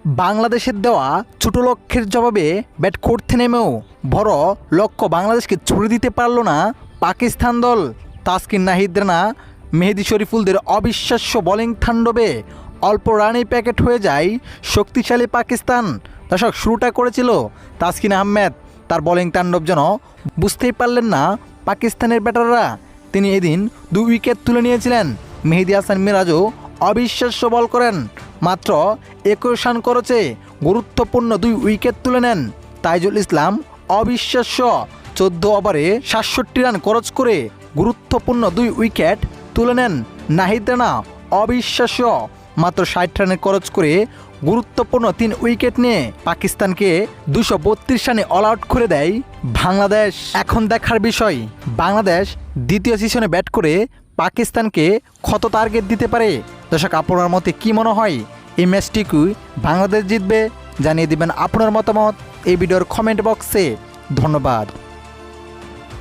বাংলাদেশের দেওয়া ছোট লক্ষ্যের জবাবে ব্যাট করতে নেমেও বড় লক্ষ্য বাংলাদেশকে ছুড়ে দিতে পারল না পাকিস্তান দল। তাসকিন নাহিদ রানা, মেহেদী শরীফুলদের অবিশ্বাস্য বোলিং তাণ্ডবে অল্প রানেই প্যাকেট হয়ে যায় শক্তিশালী পাকিস্তান। দর্শক, শুরুটা করেছিল তাসকিন আহমেদ, তার বোলিং তাণ্ডব যেন বুঝতেই পারলেন না পাকিস্তানের ব্যাটাররা। তিনি এদিন 2 উইকেট তুলে নিয়েছিলেন। মেহেদী হাসান মিরাজও অবিশ্বাস্য বল করেন, মাত্র 21 রান করেছে গুরুত্বপূর্ণ 2 উইকেট তুলে নেন। তাইজুল ইসলাম অবিশ্বাস্য 14 ওভারে 67 রান খরচ করে গুরুত্বপূর্ণ 2 উইকেট তুলে নেন। নাহিদ রানা অবিশ্বাস্য মাত্র 60 রানের খরচ করে গুরুত্বপূর্ণ 3 উইকেট নিয়ে পাকিস্তানকে 232 রানে অল আউট করে দেয় বাংলাদেশ। এখন দেখার বিষয়, বাংলাদেশ দ্বিতীয় সেশনে ব্যাট করে পাকিস্তানকে কত টার্গেট দিতে পারে। দর্শক, আপনার মতে কি মনে হয় এই ম্যাচটি কি বাংলাদেশ জিতবে? জানিয়ে দিবেন আপনার মতামত এই ভিডিওর কমেন্ট বক্সে। ধন্যবাদ।